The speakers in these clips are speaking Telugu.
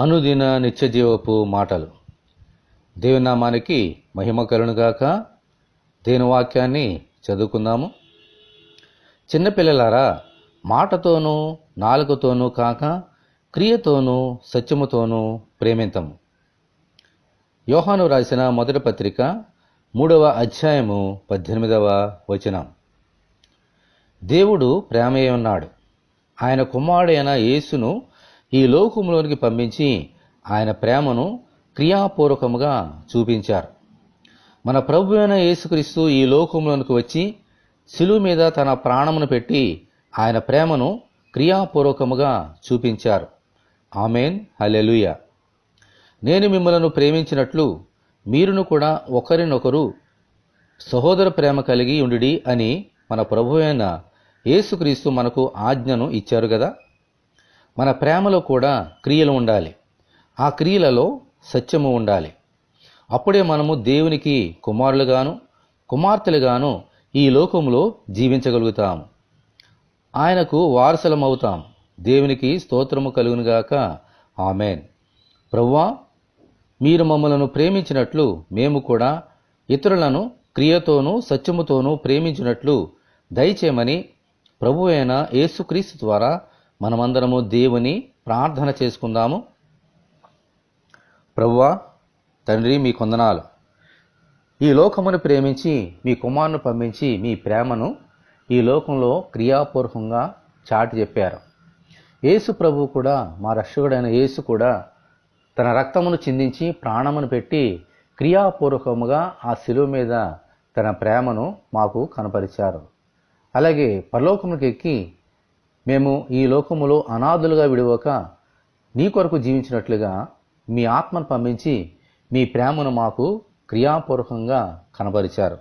అనుదిన నిత్యజీవపు మాటలు. దేవుని నామానికి మహిమ కలుగునుగాక. దేవుని వాక్యాన్ని చదువుకుందాము. చిన్నపిల్లలారా, మాటతోనూ నాలుకతోనూ కాక క్రియతోనూ సత్యముతోనూ ప్రేమింతము. యోహాను రాసిన మొదటి పత్రిక 3వ అధ్యాయము 18వ వచనం. దేవుడు ప్రేమయే ఉన్నాడు. ఆయన కుమారుడైన యేసును ఈ లోకంలోనికి పంపించి ఆయన ప్రేమను క్రియాపూర్వకముగా చూపించారు. మన ప్రభు అయిన యేసుక్రీస్తు ఈ లోకంలోనికి వచ్చి శిలువ మీద తన ప్రాణమును పెట్టి ఆయన ప్రేమను క్రియాపూర్వకముగా చూపించారు. ఆమేన్, హల్లెలూయా. నేను మిమ్మలను ప్రేమించినట్లు మీరును కూడా ఒకరినొకరు సహోదర ప్రేమ కలిగి ఉండుడి అని మన ప్రభు అయిన యేసుక్రీస్తు మనకు ఆజ్ఞను ఇచ్చారు కదా. మన ప్రేమలో కూడా క్రియలు ఉండాలి. ఆ క్రియలలో సత్యము ఉండాలి. అప్పుడే మనము దేవునికి కుమారులుగాను కుమార్తెలుగాను ఈ లోకంలో జీవించగలుగుతాము. ఆయనకు వారసులమవుతాం. దేవునికి స్తోత్రము కలుగునుగాక. ఆమేన్. ప్రభువా, మీరు మమ్మలను ప్రేమించినట్లు మేము కూడా ఇతరులను క్రియతోనూ సత్యముతోనూ ప్రేమించినట్లు దయచేయమని ప్రభు అయిన యేసుక్రీస్తు ద్వారా మనమందరము దేవుని ప్రార్థన చేసుకుందాము. ప్రభువా, తండ్రి, మీ కొందనాలు. ఈ లోకమును ప్రేమించి మీ కుమారుని పంపించి మీ ప్రేమను ఈ లోకంలో క్రియాపూర్వకంగా చాటి చెప్పారు. యేసు ప్రభు కూడా, మా రక్షకుడైన యేసు కూడా తన రక్తమును చిందించి ప్రాణమును పెట్టి క్రియాపూర్వకముగా ఆ శిలువ మీద తన ప్రేమను మాకు కనపరిచారు. అలాగే పరలోకమునికి ఎక్కి మేము ఈ లోకములో అనాథులుగా విడివక నీ కొరకు జీవించినట్లుగా మీ ఆత్మను పంపించి మీ ప్రేమను మాకు క్రియాపూర్వకంగా కనపరిచారు.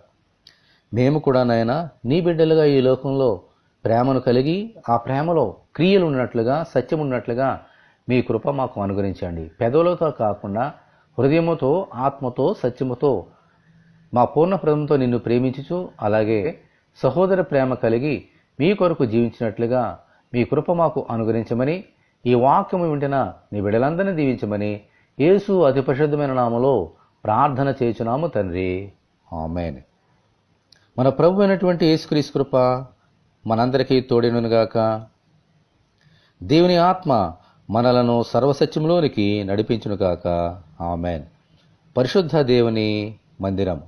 మేము కూడా నాయనా నీ బిడ్డలుగా ఈ లోకంలో ప్రేమను కలిగి ఆ ప్రేమలో క్రియలు ఉన్నట్లుగా సత్యం ఉన్నట్లుగా మీ కృప మాకు అనుగ్రహించండి. పెదవులతో కాకుండా హృదయముతో, ఆత్మతో, సత్యముతో మా పూర్ణ ప్రేమతో నిన్ను ప్రేమించుచు అలాగే సహోదర ప్రేమ కలిగి మీ కొరకు జీవించినట్లుగా మీ కృప మాకు అనుగ్రహించమని, ఈ వాక్యము వింటున్న నీ బిడ్డలందరినీ దీవించమని యేసు అతి పరిశుద్ధమైన నామములో ప్రార్థన చేయుచున్నాము తండ్రి. ఆమేన్. మన ప్రభు అయినటువంటి యేసుక్రీస్తు కృప మనందరికీ తోడేనుగాక. దేవుని ఆత్మ మనలను సర్వసత్యంలోనికి నడిపించునుగాక. ఆమేన్. పరిశుద్ధ దేవుని మందిరం.